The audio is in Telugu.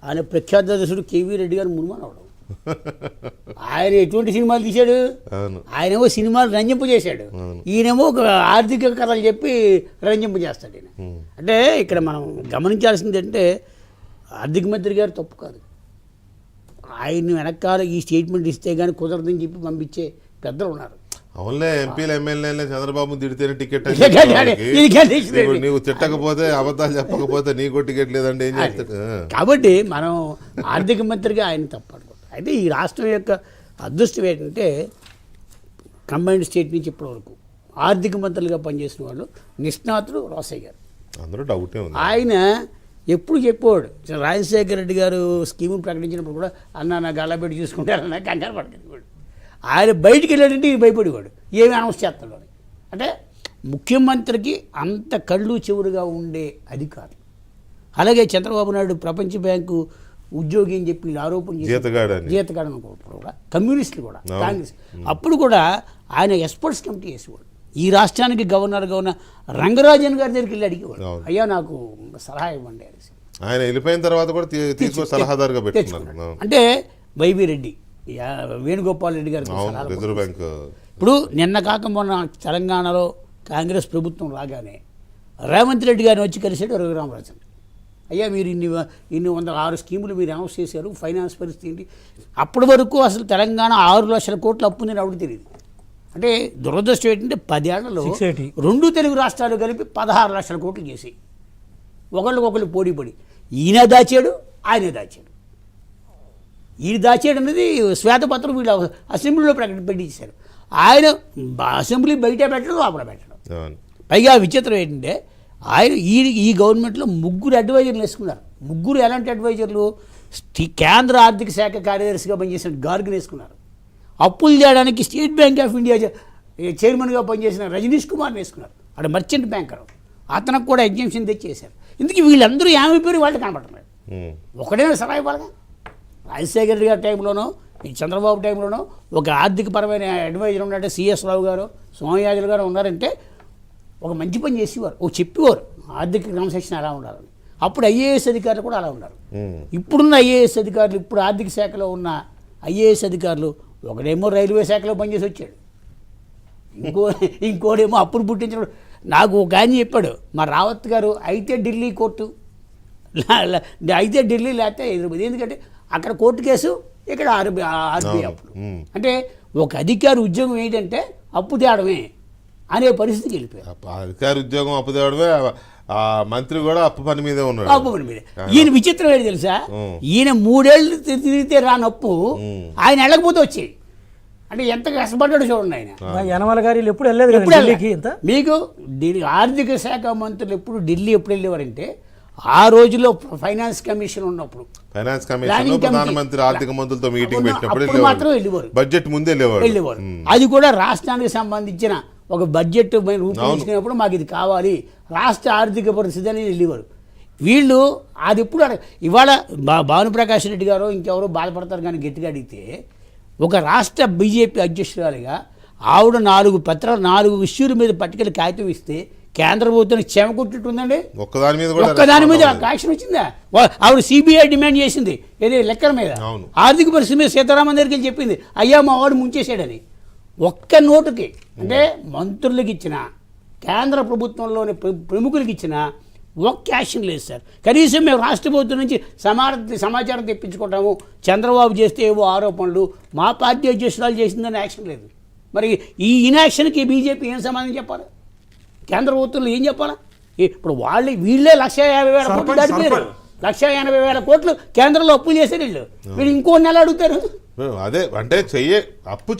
ఆయన ప్రఖ్యాత దర్శకుడు కేవీ రెడ్డి గారు మునుమానవడం. ఆయన ఎటువంటి సినిమాలు తీశాడు? ఆయనేమో సినిమాలు రంజింపు చేశాడు, ఈయనేమో ఒక ఆర్థిక కథలు చెప్పి రంజింపు చేస్తాడు ఈయన. అంటే ఇక్కడ మనం గమనించాల్సింది అంటే ఆర్థిక మంత్రి గారు తప్పు కాదు, ఆయన్ని వెనకాల ఈ స్టేట్మెంట్ ఇస్తే కానీ కుదరదని చెప్పి పంపించే పెద్దలు ఉన్నారు. అవునులే, ఎంపీలు ఎమ్మెల్యేలే చంద్రబాబు తిడితేనే టికెట్, నీవు తిట్టకపోతే అబద్ధాలు చెప్పకపోతే నీకు టికెట్ లేదంటే ఏం చేస్తాడు? కాబట్టి మనం ఆర్థిక మంత్రిగా ఆయన తప్పనుకుంటాం. అయితే ఈ రాష్ట్రం యొక్క అదృష్టం ఏంటంటే కంబైన్డ్ స్టేట్ నుంచి ఇప్పటి వరకు ఆర్థిక మంత్రులుగా పనిచేసిన వాళ్ళు నిష్ణాతులు రోసయ్య గారు, అందరూ డౌటే ఉంది. ఆయన ఎప్పుడు చెప్పేవాడు, రాజశేఖర రెడ్డి గారు స్కీము ప్రకటించినప్పుడు కూడా అన్న నా గల్లబెట్టి చూసుకుంటారన్న కంగారు పడుతున్నాడు. ఆయన బయటికి వెళ్ళాడంటే భయపడేవాడు, ఏమి అనౌన్స్ చేస్తున్నాడు. అంటే ముఖ్యమంత్రికి అంత కళ్ళు చెవురుగా ఉండే అధికారులు. అలాగే చంద్రబాబు నాయుడు ప్రపంచ బ్యాంకు ఉద్యోగి అని చెప్పి ఆరోపణ జీతగాడని కూడా కమ్యూనిస్టులు కూడా కాంగ్రెస్ అప్పుడు కూడా ఆయన ఎక్స్పర్ట్స్ కమిటీ వేసేవాడు. ఈ రాష్ట్రానికి గవర్నర్గా ఉన్న రంగరాజన్ గారి దగ్గరికి వెళ్ళి అడిగేవాడు, అయ్యా నాకు సలహా ఇవ్వండి అనేసి. ఆయన వెళ్ళిపోయిన తర్వాత కూడా తీసుకో సలహాదారుగా పెట్టుకున్నారు. అంటే వైవి రెడ్డి, వేణుగోపాల్ రెడ్డి గారు రిజర్వ్ బ్యాంక్. ఇప్పుడు నిన్న కాక మొన్న తెలంగాణలో కాంగ్రెస్ ప్రభుత్వం రాగానే రేవంత్ రెడ్డి గారిని వచ్చి కలిసాడు రఘురామరాజన్. అయ్యా మీరు ఇన్ని 106 స్కీములు మీరు అనౌన్స్ చేశారు, ఫైనాన్స్ పరిస్థితి ఏంటి? అప్పటి వరకు అసలు తెలంగాణ 6 లక్షల కోట్ల అప్పు నేను అప్పుడు తెలియదు. అంటే దురదృష్టం ఏంటంటే 10 ఏళ్లలో 2 తెలుగు రాష్ట్రాలు కలిపి 16 లక్షల కోట్లు చేసి ఒకళ్ళకొకళ్ళు పోటీపడి ఈయన దాచాడు, ఆయన దాచాడు. ఈయన దాచాడు అనేది శ్వేతపత్రం వీళ్ళు అసెంబ్లీలో పెట్టించారు. ఆయన అసెంబ్లీ బయట పెట్టడం, లోపల పెట్టడం. పైగా విచిత్రం ఏంటంటే ఆయన ఈ గవర్నమెంట్లో 3 అడ్వైజర్లు వేసుకున్నారు. 3 ఎలాంటి అడ్వైజర్లు? కేంద్ర ఆర్థిక శాఖ కార్యదర్శిగా పనిచేసిన గార్గ్ని వేసుకున్నారు. అప్పులు చేయడానికి స్టేట్ బ్యాంక్ ఆఫ్ ఇండియా చైర్మన్గా పనిచేసిన రజనీష్ కుమార్ని వేసుకున్నారు. అక్కడ మర్చెంట్ బ్యాంకర్, అతనికి కూడా ఎగ్జామ్షన్ తెచ్చేశారు. ఇందుకు వీళ్ళందరూ ఏమైపోయారు వాళ్ళు కనపడుతున్నారు. ఒకడేనా సలహా ఇవ్వాలిగా? రాజశేఖర రెడ్డి గారి టైంలోనో ఈ చంద్రబాబు టైంలోనో ఒక ఆర్థికపరమైన అడ్వైజర్ ఉన్నట్టే సిఎస్ రావు గారు, సోమయాజులు గారు ఉన్నారంటే ఒక మంచి పని చేసేవారు, ఒక చెప్పేవారు ఆర్థిక క్రమశిక్షణ అలా ఉండాలని. అప్పుడు ఐఏఎస్ అధికారులు కూడా అలా ఉన్నారు. ఇప్పుడున్న ఐఏఎస్ అధికారులు, ఇప్పుడు ఆర్థిక శాఖలో ఉన్న ఐఏఎస్ అధికారులు, ఒకడేమో రైల్వే శాఖలో పనిచేసి వచ్చాడు, ఇంకోడేమో అప్పుడు పుట్టించిన. నాకు ఒక ఆయన చెప్పాడు, మా రావత్ గారు అయితే ఢిల్లీ కోర్టు, అయితే ఢిల్లీ లేకపోతే హైదరాబాద్, ఎందుకంటే అక్కడ కోర్టు కేసు, ఇక్కడ ఆర్బీఐ అప్పుడు. అంటే ఒక అధికారి ఉద్యోగం ఏంటంటే అప్పు తేడమే అనే పరిస్థితికి వెళ్ళిపోయారు. అధికారి ఉద్యోగం అప్పు తేడమే, మంత్రి కూడా అప్పు పని మీదే ఉన్నాడు. అప్పు పని మీదే. ఈయన విచిత్రం ఏంటి తెలుసా? ఈయన 3 ఏళ్ళు తిరిగితే రాని అప్పు ఆయన వెళ్ళకపోతే వచ్చేది. అంటే ఎంత కష్టపడ్డాడు చూడండి ఆయన. యనమల గారు ఎప్పుడు వెళ్ళలేదు. మీకు ఆర్థిక శాఖ మంత్రులు ఎప్పుడు ఢిల్లీ ఎప్పుడు వెళ్ళేవారంటే ఆ రోజుల్లో ఫైనాన్స్ కమిషన్ ఉన్నప్పుడు, ఫైనాన్స్ కమిషన్ ప్రధానమంత్రి ఆర్థిక మంత్రులతో మీటింగ్ పెట్టినప్పుడు మాత్రం వెళ్ళేవారు, బడ్జెట్ ముందే వెళ్ళేవారు. అది కూడా రాష్ట్రానికి సంబంధించిన ఒక బడ్జెట్ రూపొందించినప్పుడు మాకు ఇది కావాలి, రాష్ట్ర ఆర్థిక పరిస్థితి అనేది వెళ్ళేవారు. వీళ్ళు అది ఎప్పుడు ఇవాళ భానుప్రకాష్ రెడ్డి గారు ఇంకెవరో బాధపడతారు కానీ గట్టిగా అడిగితే ఒక రాష్ట్ర బీజేపీ అధ్యక్షురాలిగా ఆవిడ 4 ఇష్యూల మీద పట్టుకెళ్ళి కాగితం ఇస్తే కేంద్ర ప్రభుత్వానికి చెమ కొట్టిట్టుందండి. ఒక్కదాని మీద యాక్షన్ వచ్చిందా? ఆవిడ సిబిఐ డిమాండ్ చేసింది ఏది లెక్కల మీద, ఆర్థిక పరిస్థితి మీద సీతారామన్ దగ్గరికి వెళ్ళి చెప్పింది, అయ్యా మా వాడు ముంచేసాడని. ఒక్క నోటుకి అంటే మంత్రులకు ఇచ్చిన, కేంద్ర ప్రభుత్వంలోని ప్రముఖులకు ఇచ్చిన ఒక్క యాక్షన్ లేదు సార్. కనీసం మేము రాష్ట్ర ప్రభుత్వం నుంచి సమాచారం తెప్పించుకుంటాము, చంద్రబాబు చేస్తే ఏవో ఆరోపణలు, మా పార్టీ అధ్యక్షురాలు చేసిందని యాక్షన్ లేదు. మరి ఈ ఇన్యాక్షన్కి బీజేపీ ఏం సమాధానం చెప్పాలి? కేంద్ర ప్రభుత్వంలో ఏం చెప్పాలా? ఇప్పుడు వీళ్ళే 150,000 కోట్లు దాటిపోయారు. 180,000 కోట్లు కేంద్రంలో అప్పు చేశారు వీళ్ళు. వీళ్ళు ఇంకో నెల అడుగుతారు. అదే అంటే అప్పు